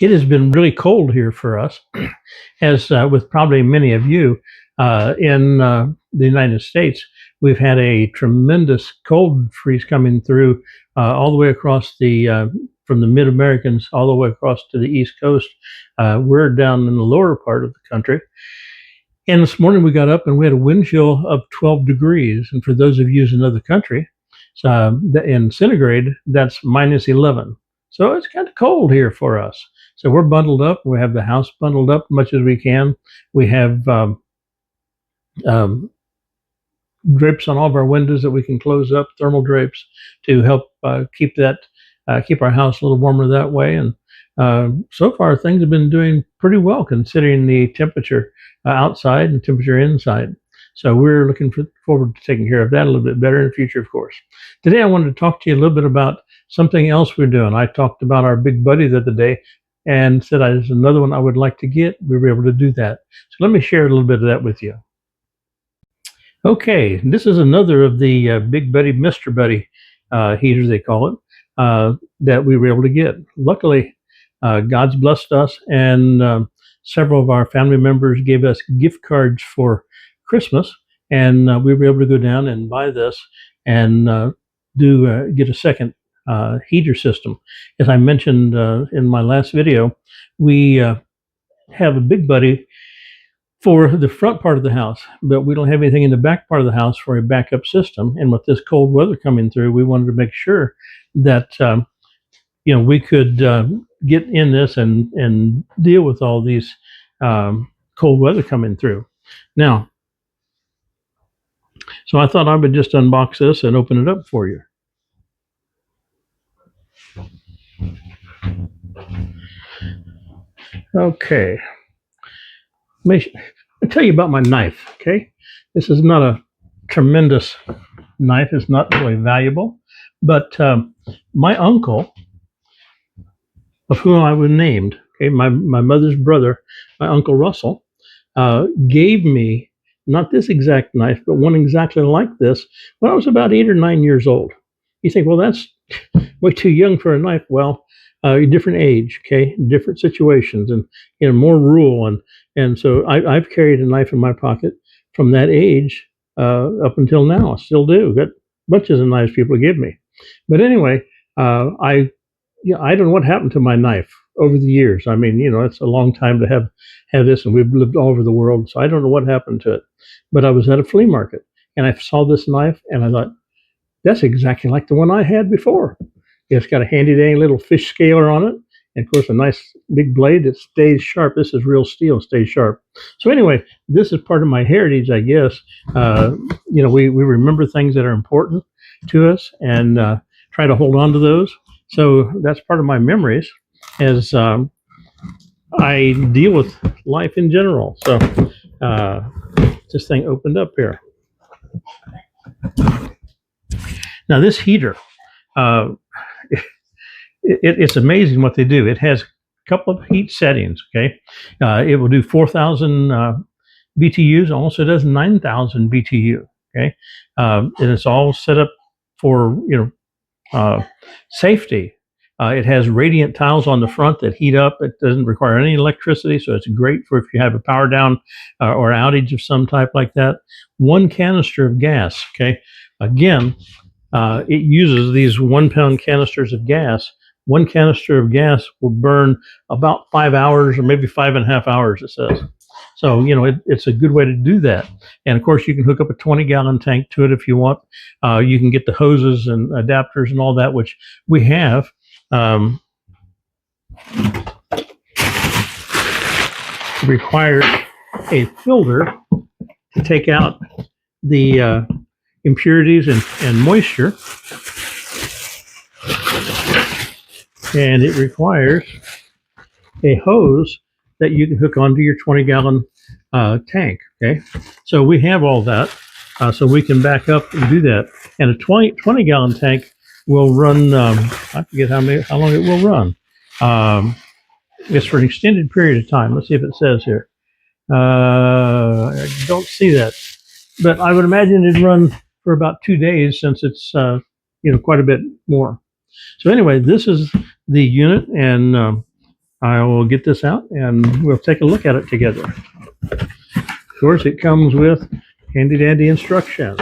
It has been really cold here for us, as with probably many of you in the United States. We've had a tremendous cold freeze coming through all the way across from the mid-Americans all the way across to the East Coast. We're down in the lower part of the country. And this morning we got up and we had a wind chill of 12 degrees. And for those of you in another country, in centigrade, that's minus 11. So it's kind of cold here for us. So we're bundled up. We have the house bundled up as much as we can. We have drapes on all of our windows that we can close up, thermal drapes, to help keep our house a little warmer that way. And so far, things have been doing pretty well considering the temperature outside and temperature inside. So we're looking forward to taking care of that a little bit better in the future, of course. Today, I wanted to talk to you a little bit about something else we're doing. I talked about our big buddy the other day and said there's another one I would like to get. We were able to do that. So let me share a little bit of that with you. Okay, this is another of the Big Buddy, Mr. Buddy heaters, they call it, that we were able to get. Luckily, God's blessed us, and several of our family members gave us gift cards for Christmas, and we were able to go down and buy this and get a second heater system. As I mentioned in my last video, we have a Big Buddy for the front part of the house, but we don't have anything in the back part of the house for a backup system. And with this cold weather coming through, we wanted to make sure that we could get in this and deal with all these cold weather coming through. Now, so I thought I would just unbox this and open it up for you. Okay. Let me tell you about my knife, okay? This is not a tremendous knife. It's not really valuable. But my uncle, of whom I was named, okay, my mother's brother, my Uncle Russell, gave me not this exact knife, but one exactly like this when I was about 8 or 9 years old. You think, well, that's way too young for a knife. Well, different age, okay, different situations, and more rural, and so I've carried a knife in my pocket from that age up until now. I still do. Got bunches of knives people give me, but anyway, I don't know what happened to my knife over the years. I mean, it's a long time to have this, and we've lived all over the world, so I don't know what happened to it. But I was at a flea market, and I saw this knife, and I thought, that's exactly like the one I had before. It's got a handy dandy little fish scaler on it, and of course a nice big blade that stays sharp. This is real steel, stays sharp. So anyway, this is part of my heritage, I guess. We remember things that are important to us and try to hold on to those. So that's part of my memories as I deal with life in general. So this thing opened up here. Now this heater, it's amazing what they do. It has a couple of heat settings, okay? It will do 4,000 BTUs, also does 9,000 BTU, okay? And it's all set up for, safety. It has radiant tiles on the front that heat up. It doesn't require any electricity, so it's great for if you have a power down or outage of some type like that. One canister of gas, okay? Again, it uses these 1 pound canisters of gas. One canister of gas will burn about 5 hours or maybe 5.5 hours, it says. So, it's a good way to do that. And of course, you can hook up a 20-gallon tank to it if you want. You can get the hoses and adapters and all that, which we have. Requires a filter to take out the impurities and moisture, and it requires a hose that you can hook onto your 20-gallon tank. Okay, so we have all that, so we can back up and do that. And a 20-gallon tank will run. I forget how long it will run. It's for an extended period of time. Let's see if it says here. I don't see that, but I would imagine it'd run for about 2 days since it's quite a bit more. So anyway, this is the unit, and I will get this out and we'll take a look at it together. Of course, it comes with handy dandy instructions.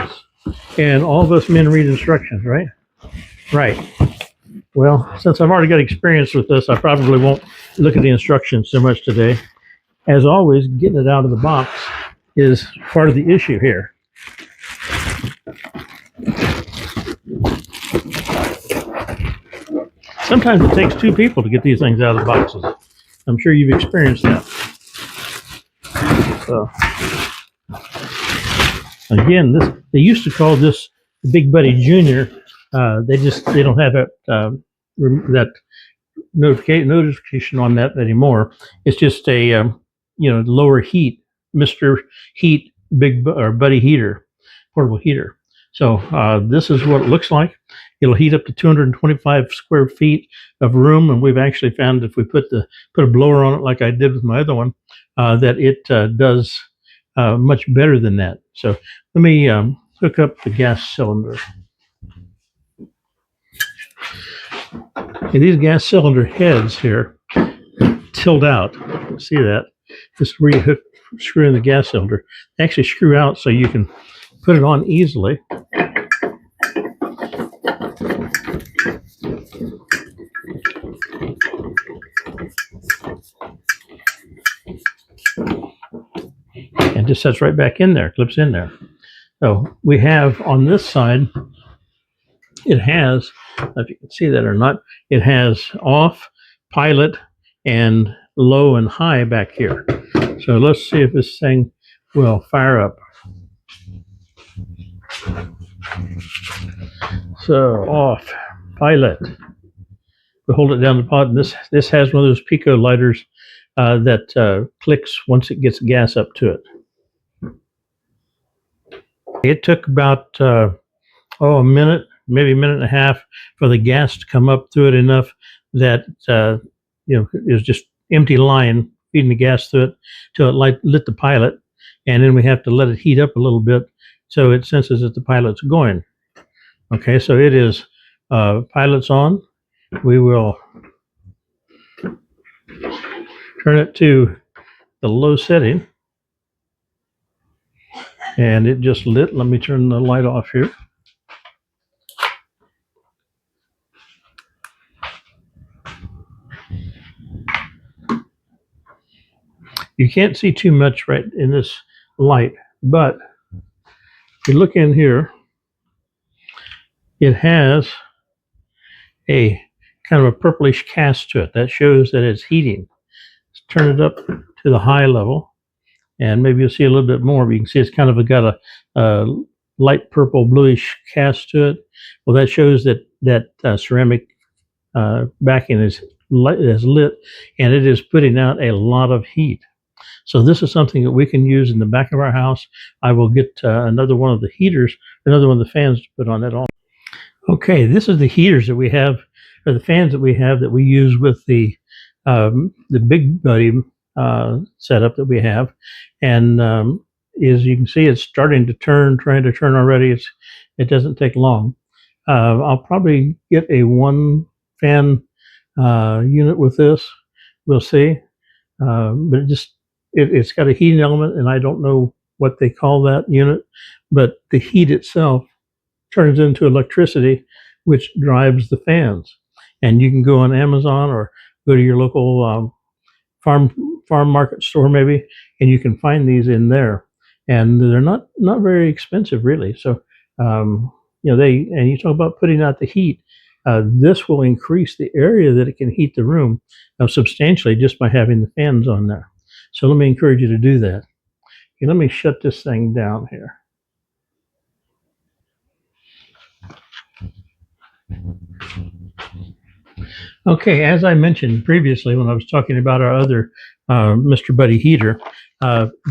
And all of us men read instructions, right? Right. Well, since I've already got experience with this, I probably won't look at the instructions so much today. As always, getting it out of the box is part of the issue here. Sometimes it takes two people to get these things out of the boxes. I'm sure you've experienced that. So, again, they used to call this Big Buddy Junior. They don't have that notification on that anymore. It's just a lower heat, Mr. Heat or Buddy heater, portable heater. So this is what it looks like. It'll heat up to 225 square feet of room, and we've actually found if we put a blower on it like I did with my other one, that it does much better than that. So let me hook up the gas cylinder. Okay, these gas cylinder heads here tilt out. See that? This is where you screw in the gas cylinder. They actually screw out so you can put it on easily. And just sets right back in there, clips in there. So we have on this side, it has, if you can see that or not, it has off, pilot, and low and high back here. So let's see if this thing will fire up. So off, pilot. We hold it down the pot, and this has one of those Pico lighters that clicks once it gets gas up to it. It took about a minute, maybe a minute and a half, for the gas to come up through it enough that it was just empty line feeding the gas through it till it lit the pilot, and then we have to let it heat up a little bit so it senses that the pilot's going. Okay, so it is pilot's on. We will turn it to the low setting, and it just lit. Let me turn the light off here. You can't see too much right in this light, but if you look in here, it has a kind of a purplish cast to it. That shows that it's heating. Let's turn it up to the high level, and maybe you'll see a little bit more, but you can see it's kind of got a light purple bluish cast to it. Well, that shows that ceramic backing is lit, and it is putting out a lot of heat. So this is something that we can use in the back of our house. I will get another one of the heaters, another one of the fans to put on that also. Okay, this is the heaters that we have, or the fans that we have that we use with the Big Buddy setup that we have. And as you can see, it's starting to turn, trying to turn already. It doesn't take long. I'll probably get a one fan unit with this. We'll see. But it's got a heating element, and I don't know what they call that unit, but the heat itself turns into electricity, which drives the fans. And you can go on Amazon or go to your local farm market store maybe, and you can find these in there. And they're not very expensive really. So and you talk about putting out the heat. This will increase the area that it can heat the room substantially just by having the fans on there. So let me encourage you to do that. Okay, let me shut this thing down here. Okay, as I mentioned previously when I was talking about our other Mr. Buddy heater,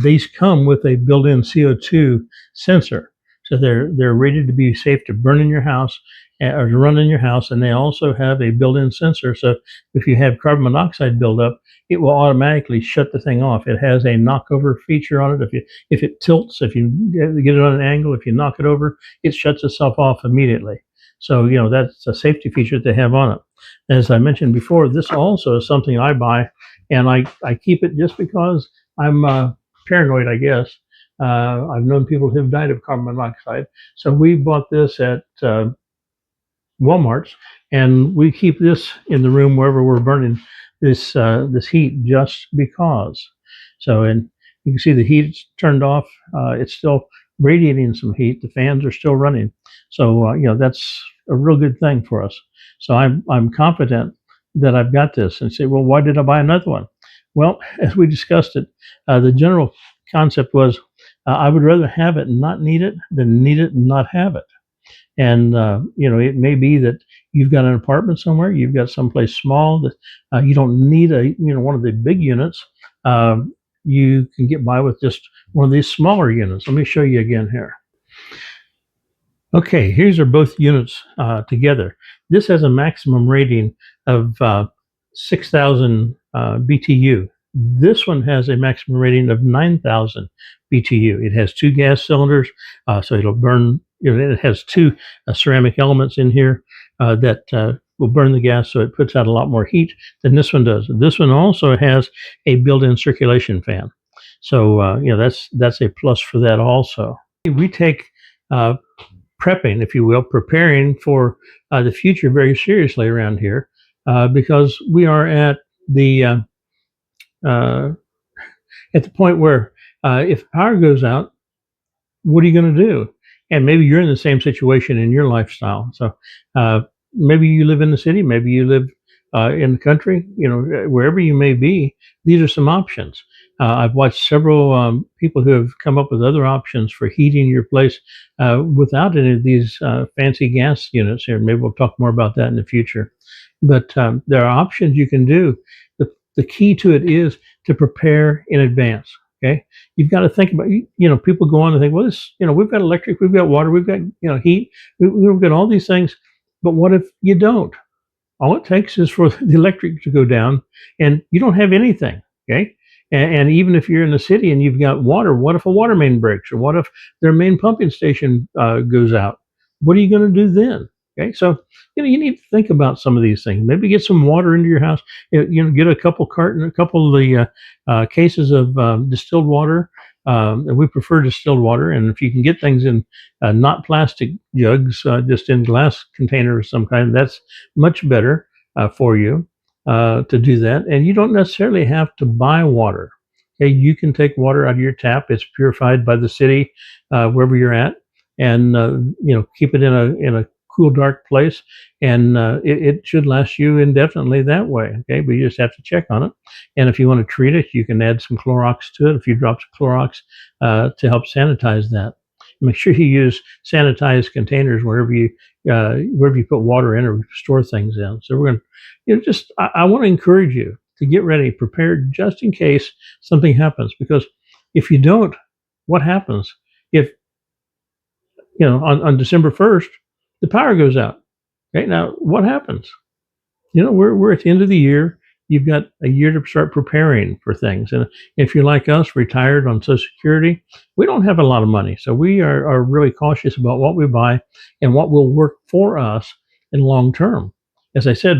these come with a built-in CO2 sensor. So they're rated to be safe to burn in your house or to run in your house, and they also have a built-in sensor. So if you have carbon monoxide buildup, it will automatically shut the thing off. It has a knockover feature on it. If it tilts, if you get it on an angle, if you knock it over, it shuts itself off immediately. So, that's a safety feature that they have on it. As I mentioned before, this also is something I buy, and I keep it just because I'm paranoid, I guess. I've known people who've died of carbon monoxide. So we bought this at Walmart's, and we keep this in the room wherever we're burning this heat, just because. So, and you can see the heat's turned off. It's still radiating some heat. The fans are still running. So, that's a real good thing for us. So I'm confident that I've got this. And say, well, why did I buy another one? Well, as we discussed it, the general concept was I would rather have it and not need it than need it and not have it. And it may be that you've got an apartment somewhere, you've got someplace small that you don't need one of the big units. You can get by with just one of these smaller units. Let me show you again here. Okay, here's are both units together. This has a maximum rating of 6,000 BTU. This one has a maximum rating of 9,000 BTU. It has two gas cylinders, so it'll burn. It has two ceramic elements in here that will burn the gas, so it puts out a lot more heat than this one does. This one also has a built-in circulation fan, so that's a plus for that also. We take prepping, if you will, preparing for the future very seriously around here because we are uh, at the point where if power goes out, what are you going to do? And maybe you're in the same situation in your lifestyle. So maybe you live in the city, maybe you live in the country, wherever you may be, these are some options. I've watched several people who have come up with other options for heating your place without any of these fancy gas units here. Maybe we'll talk more about that in the future. But there are options you can do. The key to it is to prepare in advance. Okay, you've got to think about, people go on and think, well, we've got electric, we've got water, we've got, heat, we've got all these things. But what if you don't? All it takes is for the electric to go down and you don't have anything. Okay. And even if you're in the city and you've got water, what if a water main breaks, or what if their main pumping station goes out? What are you going to do then? Okay. So, you need to think about some of these things. Maybe get some water into your house, get a couple of the cases of distilled water. And we prefer distilled water. And if you can get things in not plastic jugs, just in glass container of some kind, that's much better for you to do that. And you don't necessarily have to buy water. Okay, you can take water out of your tap. It's purified by the city wherever you're at, and keep it in a cool, dark place, and it should last you indefinitely that way. Okay, but you just have to check on it. And if you want to treat it, you can add some Clorox to it, a few drops of Clorox to help sanitize that. Make sure you use sanitized containers wherever you put water in or store things in. So we're going to, I want to encourage you to get ready, prepared just in case something happens. Because if you don't, what happens if on December 1st the power goes out? Okay, now what happens? We're at the end of the year. You've got a year to start preparing for things. And if you're like us, retired on Social Security, we don't have a lot of money. So we are really cautious about what we buy and what will work for us in long term. As I said,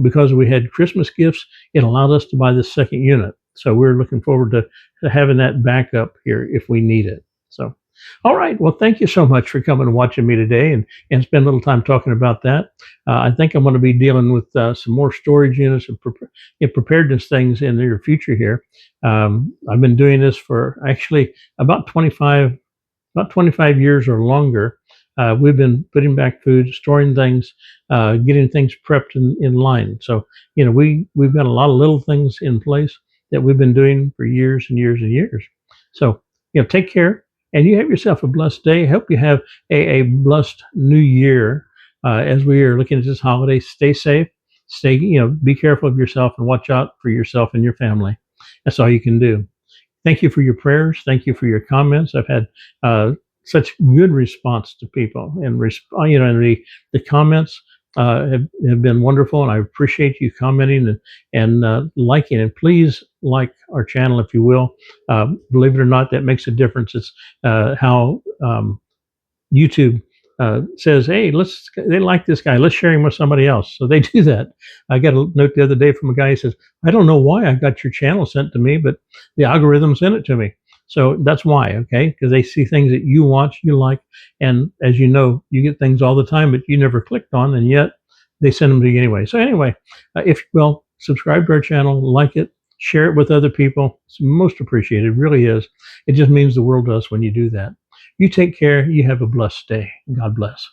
because we had Christmas gifts, it allowed us to buy the second unit. So we're looking forward to having that backup here if we need it. So, all right. Well, thank you so much for coming and watching me today and spend a little time talking about that. I think I'm going to be dealing with some more storage units and preparedness things in the near future here. I've been doing this for actually about 25 years or longer. We've been putting back food, storing things, getting things prepped in line. So, we've got a lot of little things in place that we've been doing for years and years and years. So, take care. And you have yourself a blessed day. I hope you have a blessed new year as we are looking at this holiday. Stay safe. Be careful of yourself and watch out for yourself and your family. That's all you can do. Thank you for your prayers. Thank you for your comments. I've had such good response to people, and the comments have been wonderful, and I appreciate you commenting and liking. And please like our channel if you will. Believe it or not, that makes a difference. It's how YouTube says, "Hey, they like this guy. Let's share him with somebody else." So they do that. I got a note the other day from a guy who says, "I don't know why I got your channel sent to me, but the algorithm sent it to me." So that's why, okay? Because they see things that you watch, you like, and as you know, you get things all the time that you never clicked on, and yet they send them to you anyway. So anyway, if you will, subscribe to our channel, like it, share it with other people. It's most appreciated, it really is. It just means the world to us when you do that. You take care. You have a blessed day. God bless.